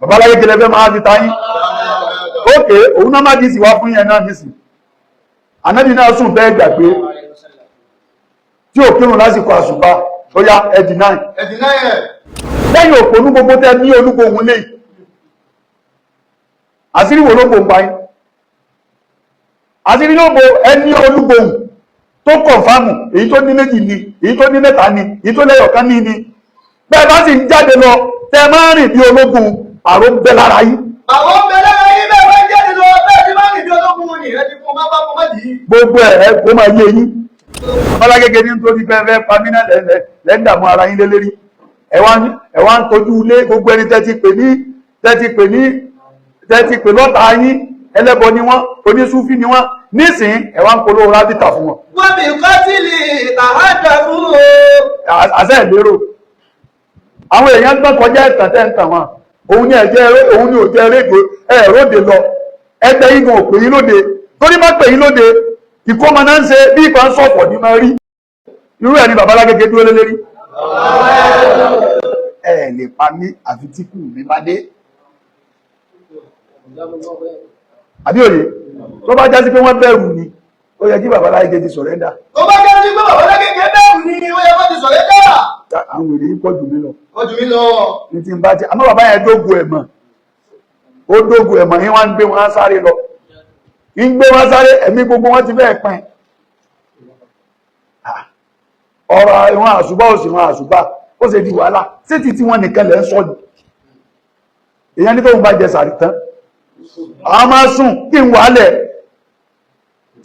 babaláyé kele fẹ́ máa fi ta yín ókè òun náà má dìísì wá fún yẹn náà nísì ànábì náà sùn bẹ́ẹ̀ gbàgbé tí ò kírun lásìkò àṣùbá ó yá ẹ̀dì náà lẹ́yìn òpónú gbogbo tẹ́ ní olúgbòhun lè àṣírí wo ló gbòǹpa yín àṣírí ló bo ẹni olúgbòhun tó kọ̀nfàmù èyí tó ní méjì ni èyí tó ní mẹ́ta ni èyí tó lẹ́yọ̀kan ní ni bẹ́ẹ̀ bá sì ń jáde lọ tẹ́ máa rìn bí ológun àrò ń bẹ lára yín. àwọn ń bẹ lára yín bẹ́ẹ̀ bá jáde lọ bẹ́ẹ̀ ti máa rìn bí ológun ni ẹ ti fún bá fún má dì í. gbogbo ẹ̀ kó máa yé yín ọlágége ní nítorí fẹ́fẹ́ pamínà lẹ́ńdàmú ara yín lélẹ́rí ẹ wá ń tọ́jú ilé gbogbo ẹni tẹ́tí pè lọ́ta yín ẹlẹ́bọ ni wọ́n onísúfí ni wọ́n nísìn ẹ wá ń polówó rábìtà fún wọn. wọ́n bí kọ́tìlì tàhádà fún o. àṣẹ ìlérò àwọn èèyàn gbọ́n kọjá ìtàn tẹ́ ń tàn wọn òun ni ò jẹ́ rédò ẹ̀rọ́dè lọ ẹgbẹ́ igun òpè yín lóde torí má pè yín lóde ìkómọ náà ń ṣe bí ìkan sọ̀pọ̀ ní máa rí irú ẹ̀ ní babalágége dúró lélẹ́rí. ẹ lè pa mí àfi tí kù mi bá dé. àbí òye tó bá jásí pé wọ́n bẹ̀rù ni ó yẹ kí babalágége ti sọ̀rẹ́ndà. tó bá jásí pé babalágége bẹ̀rù ni ó yẹ kó ti sọ̀rẹ́ndà. àwọn èrè yìí pọ̀ jù mí lọ. pọ̀ jù mí lọ. ní ti ń bá ti àmọ́ bàbá yẹn dógò ẹ̀mọ̀ ó dógò ẹ̀mọ̀ yín wá ń gbé wọn sáré lọ ń gbé wọn sáré ẹ̀mí gbogbo wọn ti fẹ́ẹ̀ pin ọ̀rọ̀ ìwọ̀n àṣùbá òsì wọn àṣùbá ó ṣe di wàhálà sí ti tí wọ́n nìkan lẹ́ ń sọ ní èyàn ní tó ń bá jẹ sàrí tán àwọn máa sùn kí n wàálẹ̀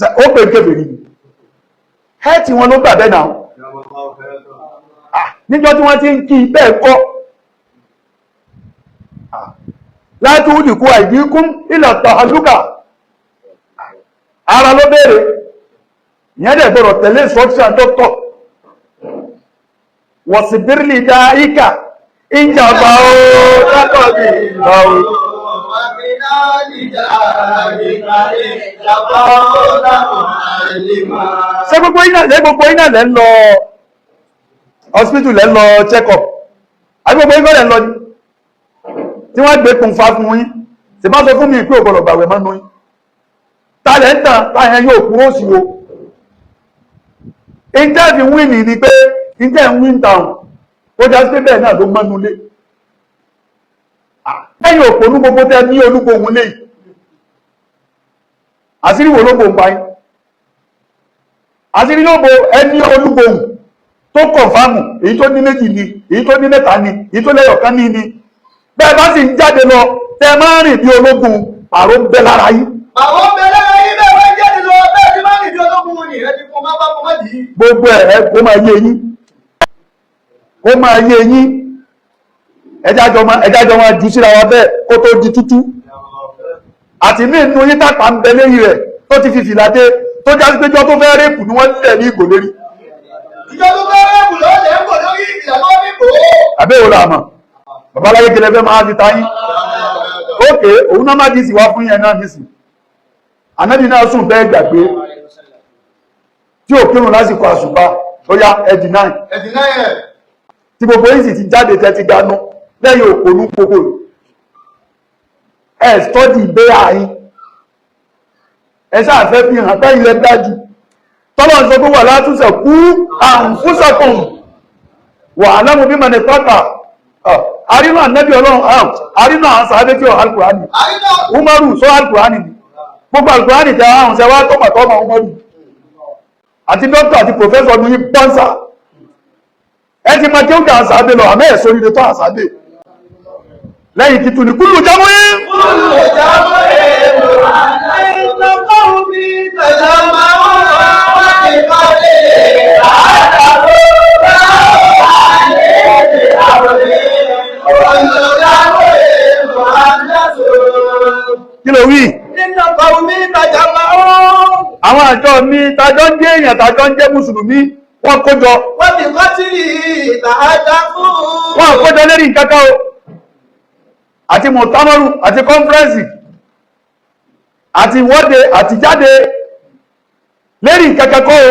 ó pè kébèrè ní ẹ́ tí wọ́n ló gbà bẹ́ẹ̀ náà níjọ́ tí wọ́n ti ń kí bẹ́ẹ̀ kọ́ láti ó dìkú àìdíkún ilẹ̀ tàhálùkà ara ló béèrè ìyẹn dẹ̀ gbọ́dọ̀ tẹ̀lé instruction doctor wọ̀sibírìlì dáíkà ìjàmbá ó dákọ̀ bí ìlọ́wọ́ ṣé gbogbo iná lẹ́ ń lọ hospital lẹ́ ń lọ check up àbí gbogbo iná lẹ́ ń lọ ní tí wọ́n gbé kùn fa fún yín sì bá sọ fún mi pé ògbọ̀lọ̀ gbàwẹ̀ mọ́nú yín tààlẹ̀ ń tàn láyẹn yóò kúrò sí wo ìjẹ́ fi wíìnì ni pé ìjẹ́ ń wíìn tàun ó já sí pé bẹ́ẹ̀ náà ló mọ́nú lé lẹ́yìn òpónú gbogbo tẹ́ ní olúgbòhun lé àṣírí wo ló gbò ń pa yín àṣírí ló bo ẹni olúgbòhun tó kọ̀nfàmù èyí tó ní méjì ni èyí tó ní mẹ́ta ni èyí tó lẹ́yọ̀kan ní ni bẹ́ẹ̀ bá sì ń jáde lọ tẹ́ máa rìn bí ológun àrò ń bẹ lára yín. àwọn ọmọ ẹlẹ́rọ yìí bẹ́ẹ̀ wọ́n jáde lọ bẹ́ẹ̀ ti máa rìn bí ológun ni ẹ ti fún bá fún má dì í. gbogbo ẹ̀ kó máa yé yín kó máa yé yín ẹjájọ́ máa jù síra wa bẹ́ẹ̀ kó tó di tútú àti ní inú yín tàpá ń bẹ lẹ́yìn rẹ̀ tó ti fi fìlà dé tó já sí péjọ tó fẹ́ rẹ́pù ni wọ́n lẹ̀ ní ìgò lérí. ìjọ tó fẹ́ rẹ́pù lọ́ọ̀lẹ̀ ń bọ̀ lórí ìlànà ìbò. àbẹ́wò la mọ̀ babaláyé kele fẹ́ máa fi ta yín ókè òun náà má dìísì wá fún yẹn náà nísì ànábì náà sùn bẹ́ẹ̀ gbàgbé tí ò kírun lásìkò àṣùbá ó yá ẹ̀dì náà tí gbogbo yìí sì ti jáde tẹ́ ti gbanú lẹ́yìn òpónú gbogbo ẹ̀ stọ́dì ìbẹ́ àyín ẹ sáàfẹ́ fi hàn pẹ́ ilẹ̀ dájú tọ́lọ̀ ń sọ pé wà látúnṣẹ̀ kú àǹfúsẹ̀kùn wà alámù bí mẹ́ni pátá àrínà ànẹ́bí ọlọ́run àrínà àwọn sàábé tí ó alkùránì umaru sọ alkùránì ni gbogbo alkùránì tẹ àwọn ṣẹwà tọ́mọ̀tọ́mọ̀ umaru àti dókítà àti pòfẹ́sọ̀ ní bọ́nsà ẹ ti máa kéwùdà àṣàbẹ̀ lọ àmẹ́ ẹ̀sọ́ nílé tó àṣàbẹ̀ lẹ́yìn títù ní kúlù jámọ́ yìí kí ló wí àwọn àjọ mi tàjọ ń jẹ́ èèyàn tàjọ ń jẹ́ mùsùlùmí wọ́n kójọ wọ́n ti kọ́ sí ìtàhádá fún wọ́n kójọ lérí nǹkankan o àti mọ̀tánọ́rù àti kọ́nfẹ́rẹ́nsì àti ìwọ́de àti jáde lérí nǹkankan kọ́ o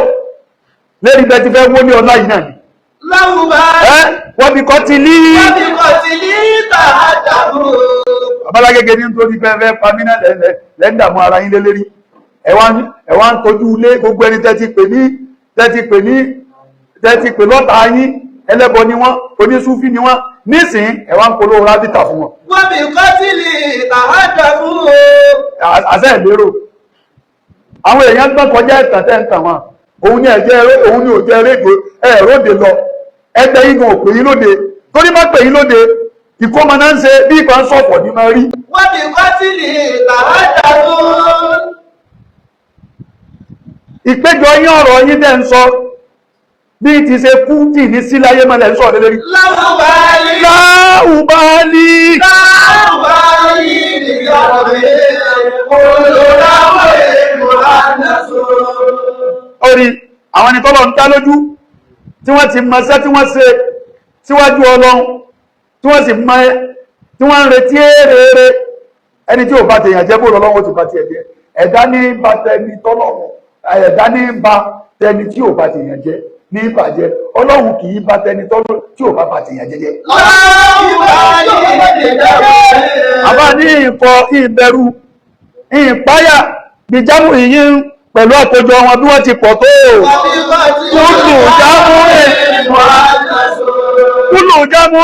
lérí bẹ́ẹ̀ ti fẹ́ wó ní ọlá yìí náà ni láwùbá wọ́n bí kọ́ ti lí ìtàhádá fún Bọ́lágége ní nítorí fẹ́fẹ́ pamínà lẹ́ndàmú ara yín lélẹ́rí ẹ̀wà ń tọ́jú ilé gbogbo ẹni tẹ́tí pè lọ́ta yín ẹlẹ́bọ ni wọ́n onísúfí ni wọ́n nísìn ẹ̀wà ń polówó rábítà fún wọn. wọ́n bí kọ́tìlì tàhádà fún o. àṣẹ ìlérò àwọn èèyàn gbọ́n kọjá ẹ̀tàn tẹ́ǹtàn wọn òun ni òjẹ́ rédò ẹ̀rọ́dè lọ ẹgbẹ́ igun òpè yín lóde torí má pè yín lóde ìkómọ náà ń ṣe bí ìkan sọ̀pọ̀ ní máa rí. wọ́n bí kọ́tìlì tàhádà fún. ìpéjọ yín ọ̀rọ̀ yín tẹ́ ń sọ bí ti ṣe kú tì ní síláyé mọ́lẹ̀ ń sọ lélẹ́rí. láwùbáyé orí àwọn ẹni tọ́lọ̀ ń dá lójú tí wọ́n ti mọṣẹ́ tí wọ́n ṣe síwájú Ọlọ́run tí wọ́n sì mọ tí wọ́n ń retí èrè ẹni tí ò bá tèèyàn jẹ́ bó lọ́wọ́ ti bá ti ẹ̀jẹ̀ ẹ̀dá ní bá tẹni tọ́lọ̀wọ̀ ẹ̀dá ní bá tẹni tí ò bá tèèyàn jẹ́ ní ìbàjẹ́ Ọlọ́run kì í bá tẹni tọ́lọ̀ tí ò bá bá tèèyàn jẹ́. àbá ní ìkọ ìbẹ̀rù ìpáyà gbìjámù ìyín pẹ̀lú àkójọ wọn bí wọ́n ti pọ̀ tó kúlù jámù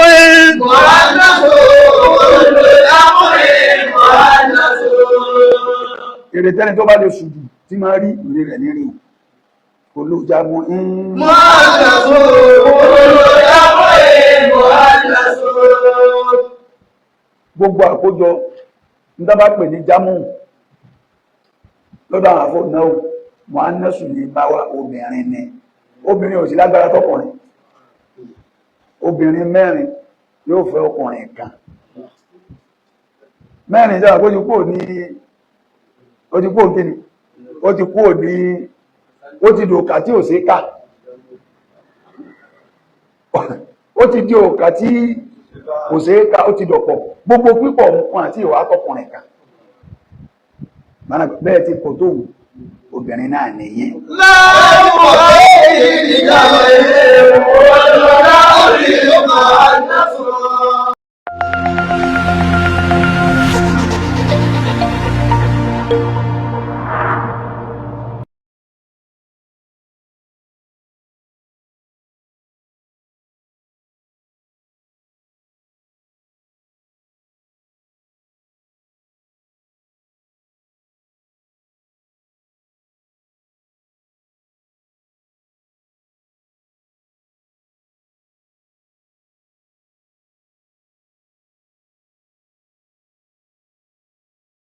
èrè tẹ́ni tó bá lè ṣùgbù tí máa rí ìrè rẹ̀ nírin kúlù jámù gbogbo àkójọ ní dábàá pè ní jámù lọ́dọ̀ àwọn àfọ́ náà wọ́n á nẹ́sùn ní báwá obìnrin ni obìnrin ò sí lágbára tọkùnrin obìnrin mẹ́rin yóò fẹ́ ọkùnrin kan mẹ́rin jẹ́ àkójú kúrò ní ojúkúrò kíni ó ti kúrò ní ó ti di òkà tí ò sí ká ó ti di òkà tí kò sí ká ó ti dọ̀pọ̀ gbogbo pípọ̀ nǹkan àti ìwà tọkùnrin kan bẹ́ẹ̀ ti pọ̀ tó wù obìnrin náà nìyí.